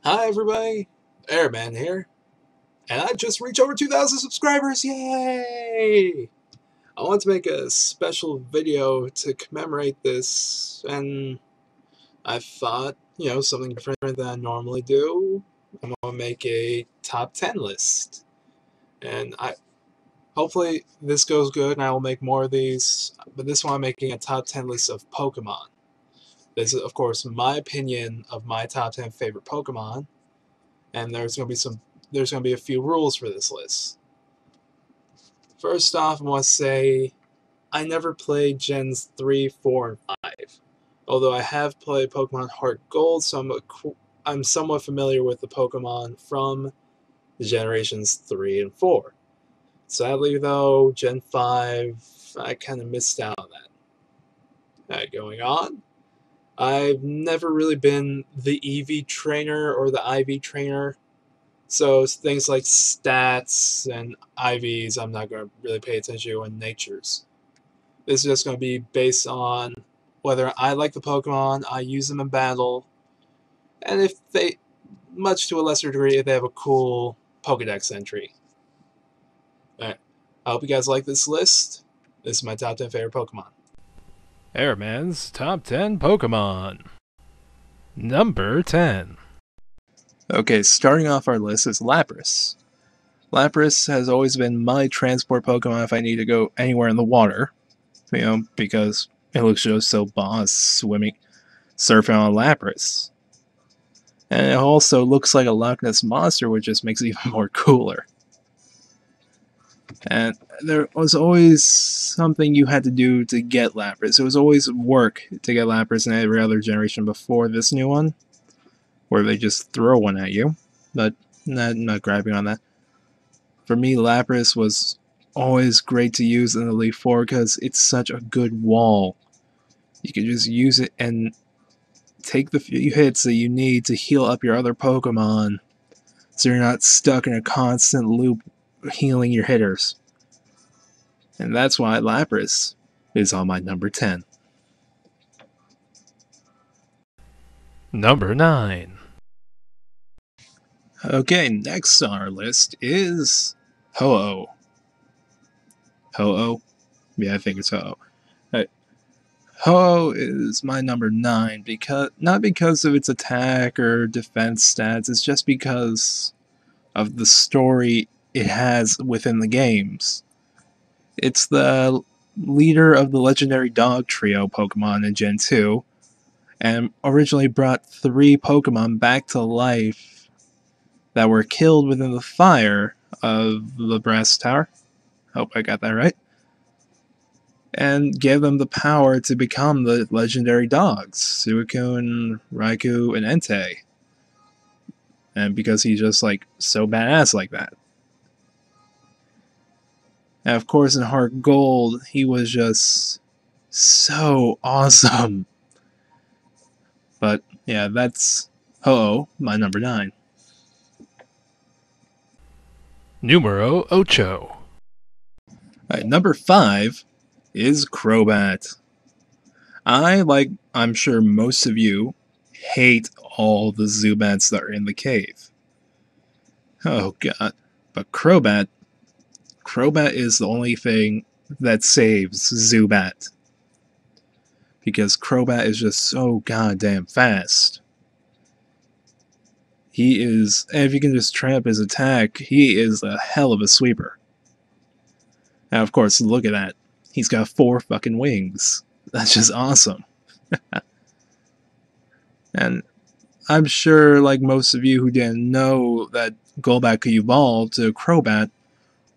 Hi everybody, Airman here, and I just reached over 2,000 subscribers, yay! I want to make a special video to commemorate this, and I thought, something different than I normally do. I'm going to make a top 10 list, and hopefully this goes good and I will make more of these, but this one I'm making a top 10 list of Pokemon. This is, of course, my opinion of my top 10 favorite Pokemon, and there's going to be a few rules for this list. First off, I want to say I never played Gens 3, 4, and 5. Although I have played Pokemon Heart Gold, so I'm somewhat familiar with the Pokemon from Generations 3 and 4. Sadly, though, Gen 5, I kind of missed out on that. Going on, I've never really been the EV trainer or the IV trainer. So things like stats and IVs, I'm not going to really pay attention to in natures. This is just going to be based on whether I like the Pokemon, I use them in battle, and if they, much to a lesser degree, if they have a cool Pokedex entry. Alright, I hope you guys like this list. This is my top 10 favorite Pokemon. Airman's Top 10 Pokemon. Number 10. Okay, starting off our list is Lapras. Lapras has always been my transport Pokemon if I need to go anywhere in the water. Because it looks just so boss surfing on Lapras. And it also looks like a Loch Ness Monster, which just makes it even more cooler. And there was always something you had to do to get Lapras. It was always work to get Lapras in every other generation before this new one, where they just throw one at you. But not grabbing on that. For me, Lapras was always great to use in the Elite Four because it's such a good wall. You can just use it and take the few hits that you need to heal up your other Pokemon, so you're not stuck in a constant loop healing your hitters. And that's why Lapras is on my number 10. Number 9. Okay, next on our list is Ho-Oh. Ho-Oh? Yeah, I think it's Ho-Oh. Ho-Oh is my number 9 not because of its attack or defense stats, it's just because of the story it has within the games. It's the leader of the legendary dog trio Pokemon in Gen 2, and originally brought 3 Pokemon back to life that were killed within the fire of the Brass Tower. Hope I got that right. And gave them the power to become the legendary dogs, Suicune, Raikou, and Entei. And because he's just so badass like that. And of course in Heart Gold, he was just so awesome. But yeah, that's Ho-Oh, my number 9. Numero 8. Alright, number 5 is Crobat. I'm sure most of you, hate all the Zubats that are in the cave. Oh god. But Crobat is the only thing that saves Zubat. Because Crobat is just so goddamn fast. He is, and if you can just trap his attack, he is a hell of a sweeper. Now, of course, look at that. He's got 4 fucking wings. That's just awesome. And I'm sure, like most of you who didn't know that Golbat could evolve to Crobat,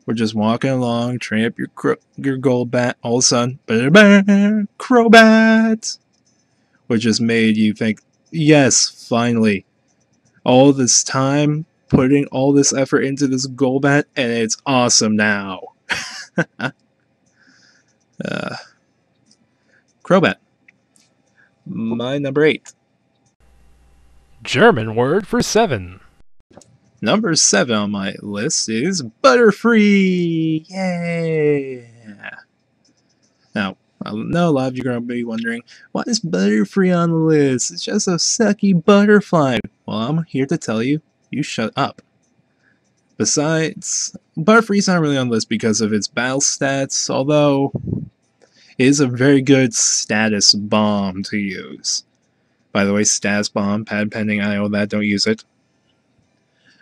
were just walking along, train up your Golbat, all of a sudden, Crobat! Which just made you think, yes, finally. All this time, putting all this effort into this Golbat, and it's awesome now. Crobat. My number 8. German word for 7. Number 7 on my list is Butterfree! Yeah! Now, I know a lot of you are going to be wondering, why is Butterfree on the list? It's just a sucky butterfly. Well, I'm here to tell you, you shut up. Besides, Barfree's not really on the list because of its battle stats, although it is a very good status bomb to use. By the way, status bomb, pad pending, I know that, don't use it.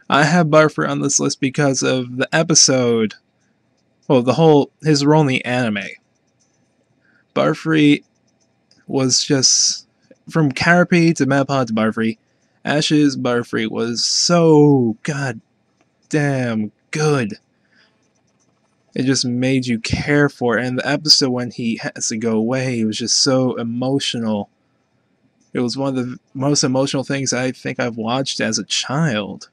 I have Barfree on this list because of the episode, well, his role in the anime. Barfree was just, from Caterpie to Metapod to Barfree, Ash's Barfree was so goddamn good. It just made you care for it. And the episode when he has to go away, it was just so emotional. It was one of the most emotional things I think I've watched as a child.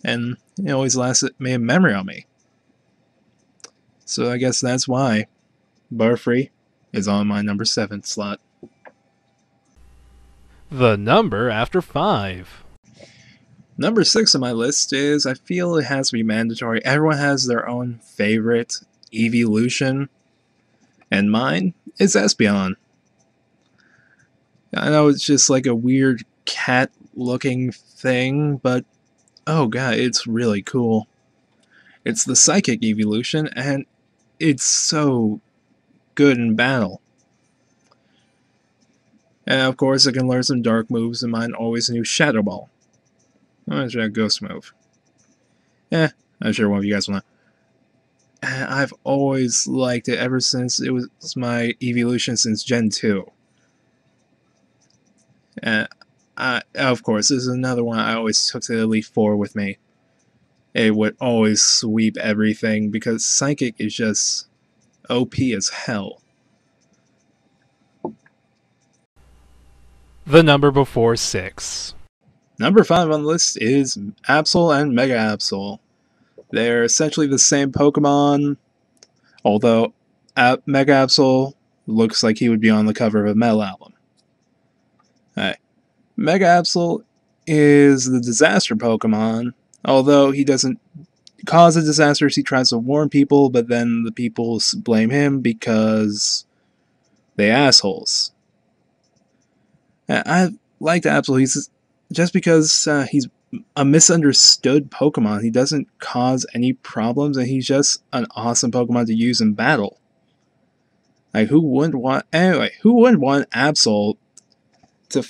And it always made a memory on me. So I guess that's why Barfree is on my number 7 slot. The number after 5. Number 6 on my list is, I feel it has to be mandatory. Everyone has their own favorite evolution, and mine is Espeon. I know it's just like a weird cat-looking thing, but oh god, it's really cool. It's the Psychic evolution, and it's so good in battle. And of course, it can learn some dark moves, and mine always knew Shadow Ball. I'm gonna try a Ghost move. I'm sure one of you guys will know. And I've always liked it ever since it was my evolution since Gen 2. And of course, this is another one I always took to the Elite Four with me. It would always sweep everything because Psychic is just OP as hell. The number before 6. Number 5 on the list is Absol and Mega Absol. They're essentially the same Pokemon, although Mega Absol looks like he would be on the cover of a metal album. Mega Absol is the disaster Pokemon, although he doesn't cause the disasters, he tries to warn people, but then the people blame him because they assholes. I liked Absol, just because he's a misunderstood Pokemon. He doesn't cause any problems, and he's just an awesome Pokemon to use in battle. Like, who wouldn't want Absol to,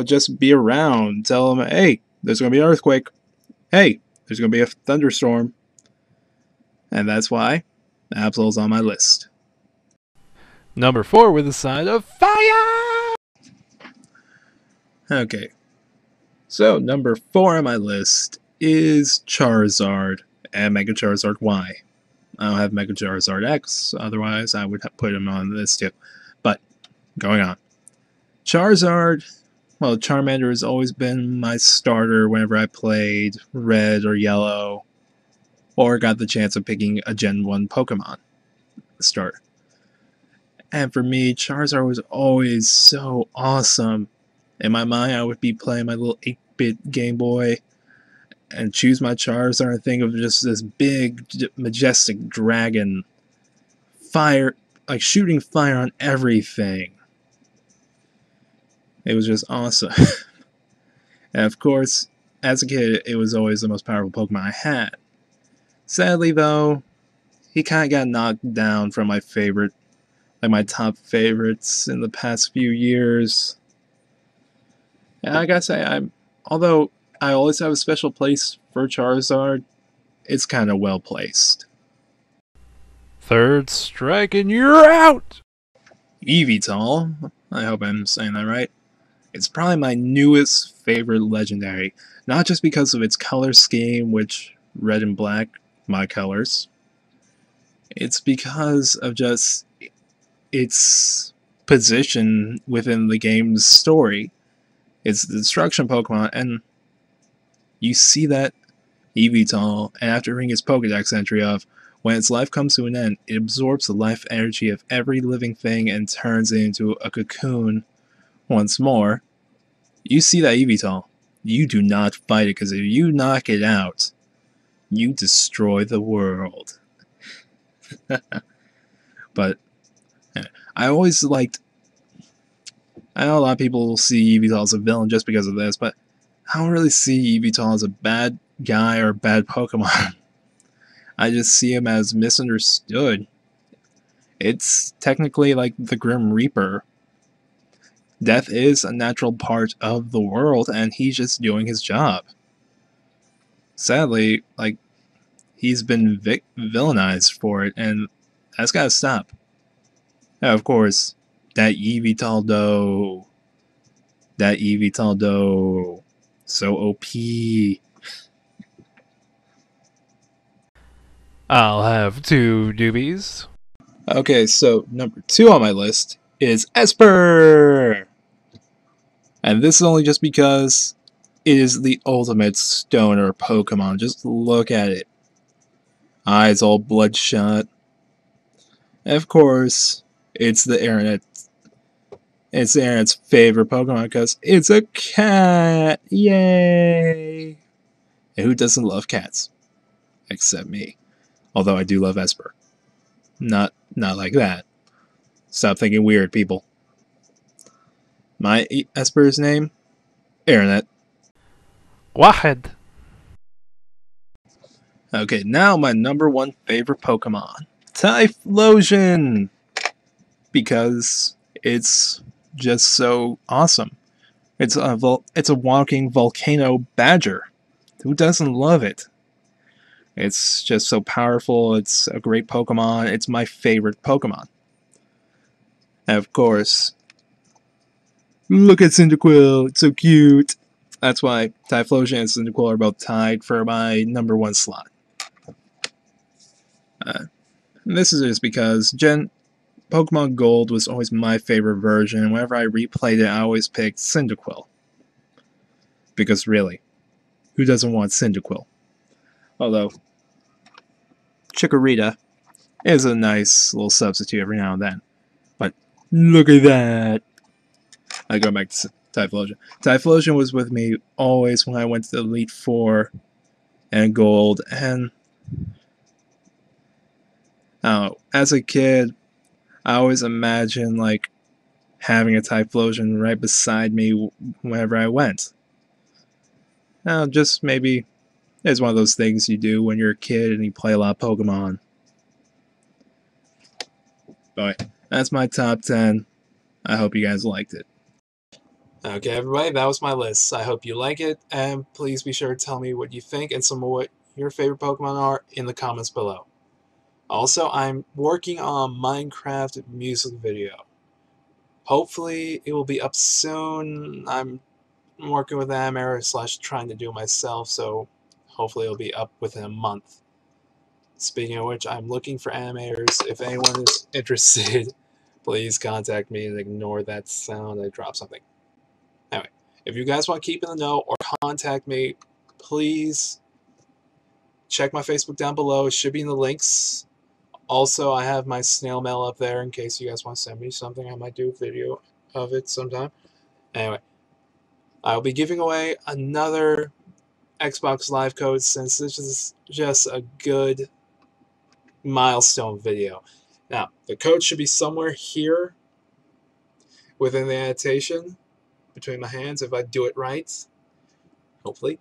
just be around, tell him, hey, there's going to be an earthquake. Hey, there's going to be a thunderstorm. And that's why Absol's on my list. Number 4 with a sign of fire! Okay. So, number 4 on my list is Charizard and Mega Charizard Y. I don't have Mega Charizard X, otherwise I would put him on this too. But, going on. Charizard, well, Charmander has always been my starter whenever I played Red or Yellow, or got the chance of picking a Gen 1 Pokemon starter. And for me, Charizard was always so awesome. In my mind, I would be playing my little 8-bit Game Boy and choose my Charizard and think of just this big, majestic dragon. Fire, like shooting fire on everything. It was just awesome. And of course, as a kid, it was always the most powerful Pokemon I had. Sadly, though, he kind of got knocked down from my favorite, like my top favorites in the past few years. And I gotta say, although I always have a special place for Charizard, it's kind of well placed. Third strike and you're out! Eevee, I hope I'm saying that right. It's probably my newest favorite legendary, not just because of its color scheme, which red and black, my colors. It's because of just its position within the game's story. It's the destruction Pokemon, and you see that Eevee, and after reading its Pokedex entry of, when its life comes to an end, it absorbs the life energy of every living thing and turns it into a cocoon once more. You see that Eevee, you do not fight it, because if you knock it out, you destroy the world. But I always liked. I know a lot of people see Eevee as a villain just because of this, but I don't really see Eevee as a bad guy or a bad Pokemon. I just see him as misunderstood. It's technically like the Grim Reaper. Death is a natural part of the world, and he's just doing his job. Sadly, like, he's been villainized for it, and that's gotta stop. Now, of course, that Evitaldo. That Evitaldo. So OP. I'll have 2 doobies. Okay, so number 2 on my list is Esper! And this is only just because it is the ultimate stoner Pokemon. Just look at it. Eyes all bloodshot. And of course, it's the internet's favorite Pokemon because it's a cat. Yay! And who doesn't love cats? Except me. Although I do love Esper. Not like that. Stop thinking weird, people. My Esper's name? Internet. واحد. Okay, now my number 1 favorite Pokemon. Typhlosion! Because it's just so awesome. It's a walking volcano badger. Who doesn't love it? It's just so powerful. It's a great Pokemon. It's my favorite Pokemon. And of course, look at Cyndaquil. It's so cute. That's why Typhlosion and Cyndaquil are both tied for my number 1 slot. This is just because Pokemon Gold was always my favorite version. Whenever I replayed it, I always picked Cyndaquil. Because really, who doesn't want Cyndaquil? Although, Chikorita is a nice little substitute every now and then. But look at that! I go back to Typhlosion. Typhlosion was with me always when I went to the Elite Four and Gold, and as a kid, I always imagined like having a Typhlosion right beside me whenever I went. Now, just maybe it's one of those things you do when you're a kid and you play a lot of Pokemon. But that's my top 10. I hope you guys liked it. Okay, everybody, that was my list. I hope you like it, and please be sure to tell me what you think and some of what your favorite Pokemon are in the comments below. Also, I'm working on a Minecraft music video. Hopefully, it will be up soon. I'm working with animator / trying to do it myself, so hopefully it'll be up within a month. Speaking of which, I'm looking for animators. If anyone is interested, please contact me and ignore that sound. I dropped something. Anyway, if you guys want to keep in the know or contact me, please check my Facebook down below. It should be in the links. Also, I have my snail mail up there in case you guys want to send me something. I might do a video of it sometime. Anyway, I'll be giving away another Xbox Live code since this is just a good milestone video. Now, the code should be somewhere here within the annotation between my hands if I do it right. Hopefully.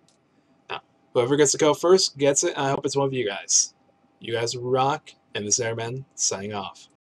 Now, whoever gets the code first gets it, and I hope it's one of you guys. You guys rock, and this Airman signing off.